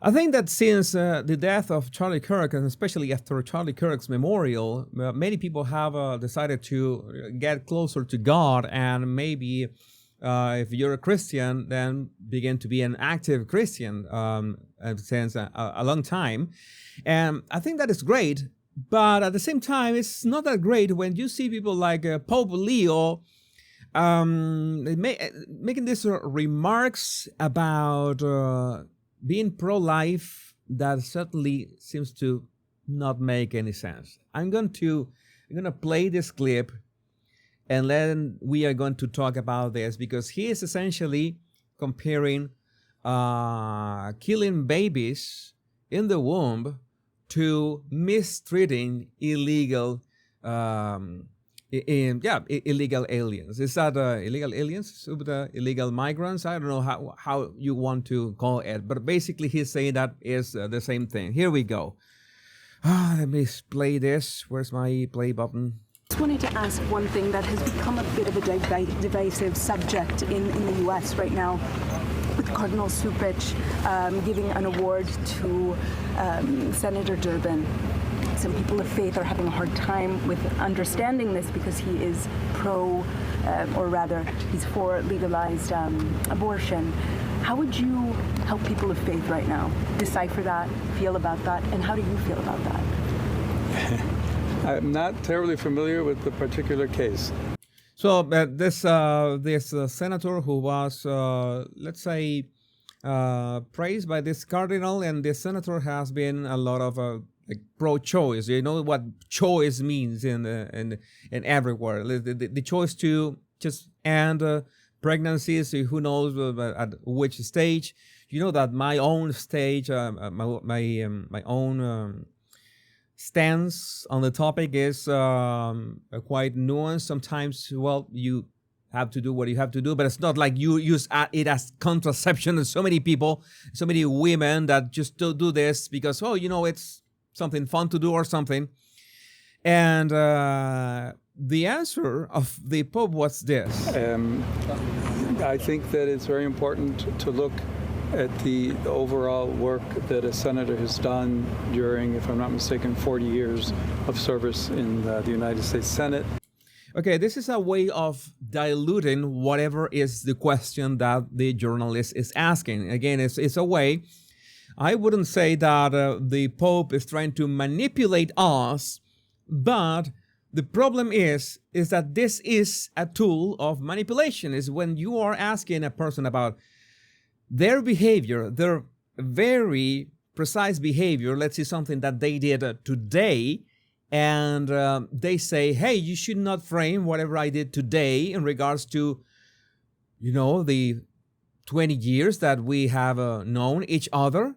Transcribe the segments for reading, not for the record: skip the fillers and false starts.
I think that since the death of Charlie Kirk, and especially after Charlie Kirk's memorial, many people have decided to get closer to God, and maybe if you're a Christian, then begin to be an active Christian since a long time. And I think that is great, but at the same time, it's not that great when you see people like Pope Leo making these remarks about being pro-life that certainly seems to not make any sense. I'm gonna play this clip, and then we are going to talk about this, because he is essentially comparing killing babies in the womb to mistreating illegal illegal aliens. Is that illegal aliens? Illegal migrants? I don't know how you want to call it, but basically he's saying that is the same thing. Here we go. Let me play this. Where's my play button? I just wanted to ask one thing that has become a bit of a divisive subject in the U.S. right now, with Cardinal Supich giving an award to Senator Durbin. Some people of faith are having a hard time with understanding this because he is he's for legalized abortion. How would you help people of faith right now decipher that, feel about that, and how do you feel about that? I'm not terribly familiar with the particular case. So this senator who was, let's say, praised by this cardinal, and this senator has been a lot of like pro-choice. You know what choice means in everywhere. The choice to just end pregnancies. Who knows at which stage? You know that my own stage, my own stance on the topic is quite nuanced. Sometimes, well, you have to do what you have to do, but it's not like you use it as contraception. And so many people, so many women that just don't do this because, oh, you know, it's something fun to do or something. And the answer of the Pope was this. I think that it's very important to look at the overall work that a senator has done during, if I'm not mistaken, 40 years of service in the United States Senate. Okay, this is a way of diluting whatever is the question that the journalist is asking. Again, it's a way. I wouldn't say that the Pope is trying to manipulate us, but the problem is that this is a tool of manipulation. Is when you are asking a person about their behavior, their very precise behavior. Let's see something that they did today, and they say, hey, you should not frame whatever I did today in regards to, you know, the 20 years that we have known each other.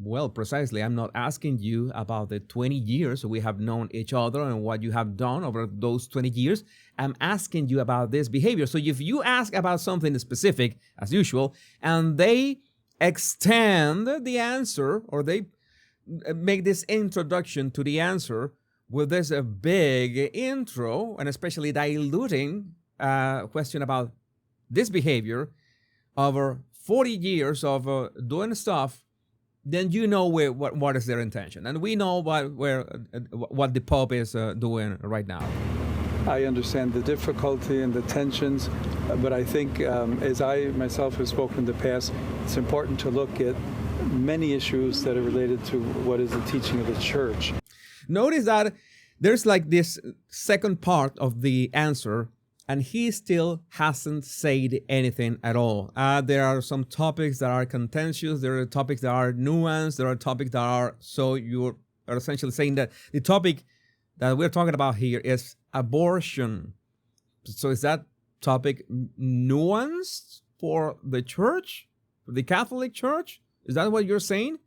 Well, precisely, I'm not asking you about the 20 years we have known each other and what you have done over those 20 years. I'm asking you about this behavior. So if you ask about something specific, as usual, and they extend the answer, or they make this introduction to the answer with this big intro, and especially diluting question about this behavior over 40 years of doing stuff, then you know what is their intention. And we know what the Pope is doing right now. I understand the difficulty and the tensions, but I think as I myself have spoken in the past, it's important to look at many issues that are related to what is the teaching of the Church. Notice that there's like this second part of the answer, and he still hasn't said anything at all. There are some topics that are contentious. There are topics that are nuanced. There are topics that are, so you are essentially saying that the topic that we're talking about here is abortion. So is that topic nuanced for the Church, for the Catholic Church? Is that what you're saying?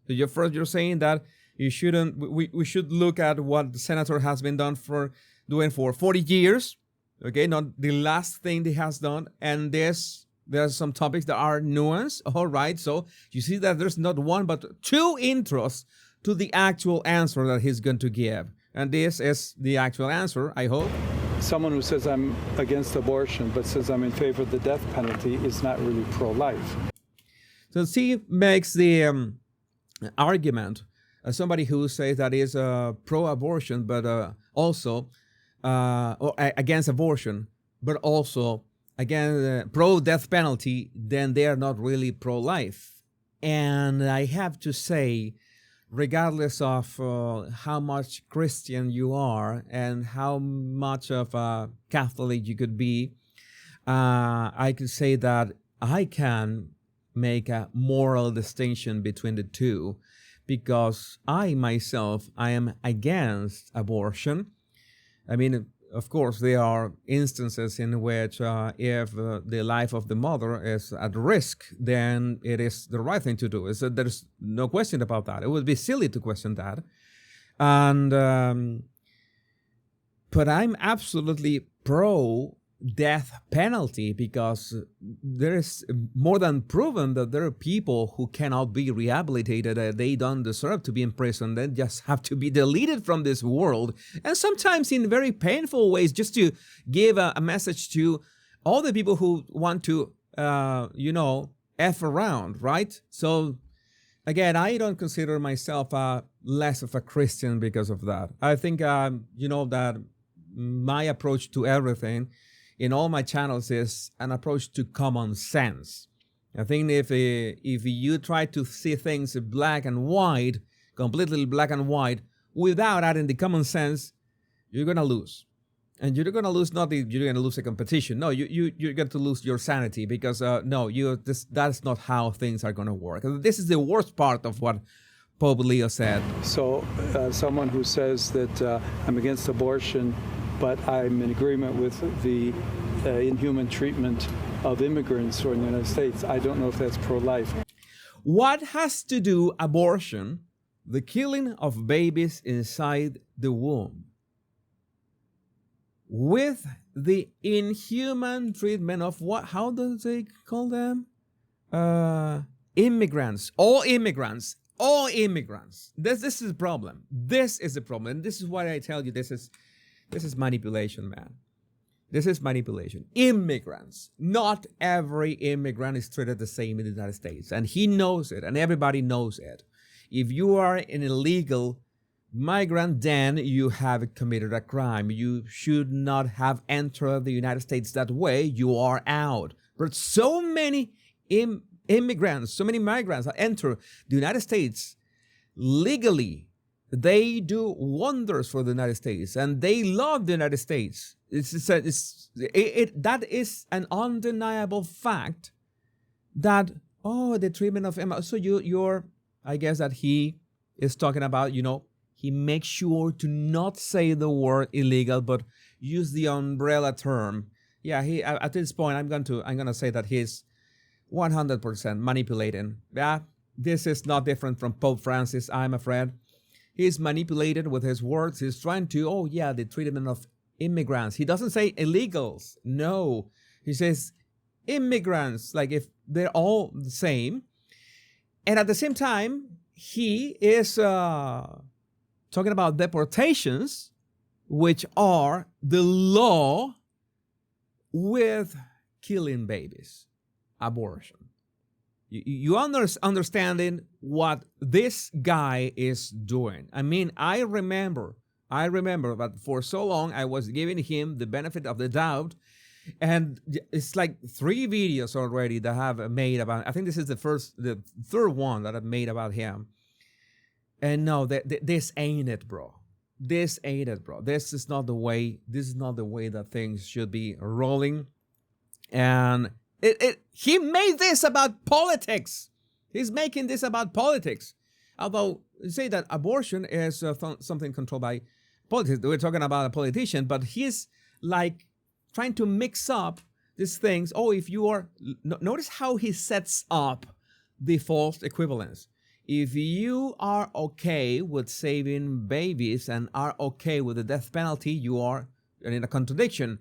So you're saying that we should look at what the senator has been doing for 40 years. Okay, not the last thing he has done. And there's some topics that are nuanced. All right, so you see that there's not one but two intros to the actual answer that he's going to give. And this is the actual answer, I hope. Someone who says I'm against abortion but says I'm in favor of the death penalty is not really pro-life. So she makes the argument, somebody who says that is pro-abortion, but also against abortion, but also against pro-death penalty, then they are not really pro-life. And I have to say, regardless of how much Christian you are and how much of a Catholic you could be, I could say that I can make a moral distinction between the two, because I myself, I am against abortion. I mean, of course, there are instances in which if the life of the mother is at risk, then it is the right thing to do. So there's no question about that. It would be silly to question that. And but I'm absolutely pro death penalty, because there is more than proven that there are people who cannot be rehabilitated. They don't deserve to be in prison. They just have to be deleted from this world, and sometimes in very painful ways, just to give a message to all the people who want to F around, right? So again, I don't consider myself less of a Christian because of that. I think that my approach to everything in all my channels is an approach to common sense. I think if you try to see things black and white, completely black and white, without adding the common sense, you're gonna lose. And you're gonna lose, not that you're gonna lose a competition. No, you're going to lose your sanity, because that's not how things are gonna work. This is the worst part of what Pope Leo said. So someone who says that I'm against abortion, but I'm in agreement with the inhuman treatment of immigrants who are in the United States, I don't know if that's pro-life. What has to do abortion, the killing of babies inside the womb, with the inhuman treatment of how do they call them? Immigrants. All immigrants. This is the problem. This is the problem. And this is why I tell you this is manipulation, man. This is manipulation. Immigrants. Not every immigrant is treated the same in the United States. And he knows it, and everybody knows it. If you are an illegal migrant, then you have committed a crime. You should not have entered the United States that way. You are out. But so many immigrants, so many migrants that enter the United States legally, they do wonders for the United States, and they love the United States. That is an undeniable fact. That the treatment of Emma. So you're, I guess that he is talking about. He makes sure to not say the word illegal, but use the umbrella term. Yeah, he at this point, I'm gonna say that he's 100% manipulating. Yeah, this is not different from Pope Francis, I'm afraid. He's manipulated with his words. He's trying to, the treatment of immigrants. He doesn't say illegals. No. He says immigrants, like if they're all the same. And at the same time, he is talking about deportations, which are the law with killing babies, abortion. You understanding what this guy is doing. I mean, I remember that for so long I was giving him the benefit of the doubt, and it's like 3 videos already that I have made about. I think this is the third one that I've made about him. And no, this ain't it, bro. This ain't it, bro. This is not the way. This is not the way that things should be rolling. And he made this about politics. He's making this about politics. Although, say that abortion is something controlled by politics. We're talking about a politician, but he's like trying to mix up these things. If you are... Notice how he sets up the false equivalence. If you are okay with saving babies and are okay with the death penalty, you are in a contradiction.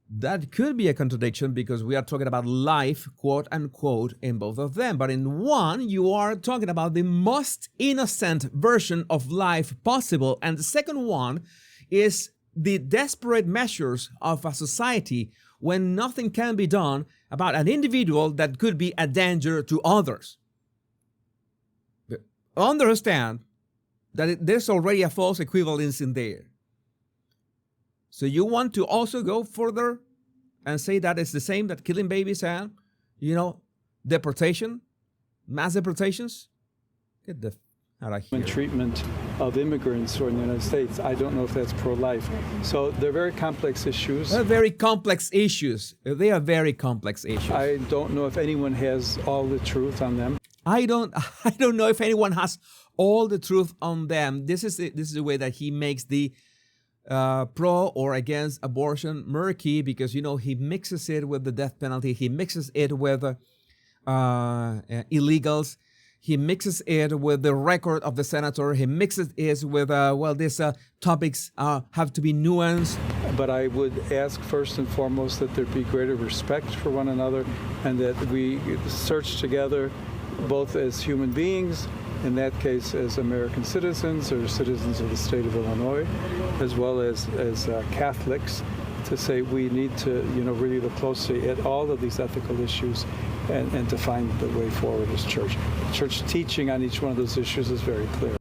That could be a contradiction because we are talking about life, quote unquote, in both of them. But in one, you are talking about the most innocent version of life possible. And the second one is the desperate measures of a society when nothing can be done about an individual that could be a danger to others. But understand that there's already a false equivalence in there. So you want to also go further and say that it's the same that killing babies and, deportation, mass deportations? Get the out of here. Treatment of immigrants who are in the United States, I don't know if that's pro-life. So they're very complex issues. They're very complex issues. They are very complex issues. I don't know if anyone has all the truth on them. I don't know if anyone has all the truth on them. This is the way that he makes the pro or against abortion murky, because he mixes it with the death penalty. He mixes it with illegals. He mixes it with the record of the senator. He mixes it with, these topics have to be nuanced. But I would ask first and foremost that there be greater respect for one another, and that we search together both as human beings, in that case as American citizens or citizens of the state of Illinois, as well as Catholics, to say we need to really look closely at all of these ethical issues and to find the way forward as church. Church teaching on each one of those issues is very clear.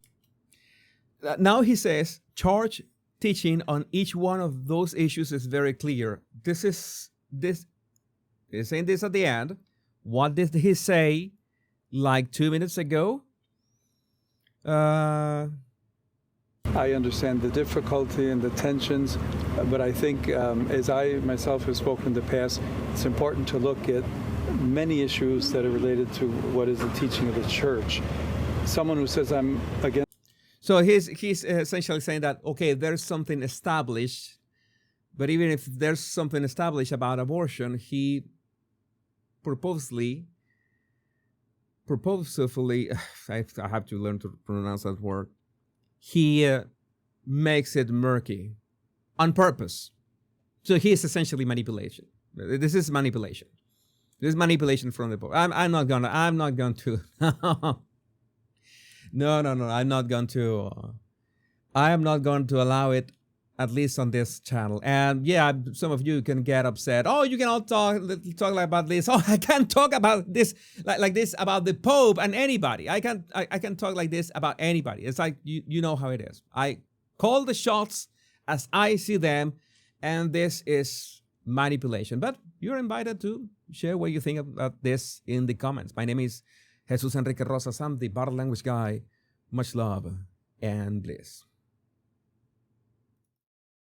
Now he says church teaching on each one of those issues is very clear. He's saying this at the end. What did he say like 2 minutes ago? I understand the difficulty and the tensions, but I think as I myself have spoken in the past, it's important to look at many issues that are related to what is the teaching of the church. Someone who says I'm against... So he's essentially saying that, okay, there's something established, but even if there's something established about abortion, he purposefully, I have to learn to pronounce that word, he makes it murky on purpose. So he is essentially manipulation. This is manipulation. This is manipulation from the Pope. I'm not going to. No, I'm not going to. I am not going to allow it, at least on this channel. And yeah, some of you can get upset. Oh, you can all talk like about this. Oh, I can't talk about this like this about the Pope and anybody. I can talk like this about anybody. It's like you know how it is. I call the shots as I see them, and this is manipulation. But you're invited to share what you think about this in the comments. My name is Jesus Enrique Rosas. I'm the Bottle Language Guy. Much love and bliss.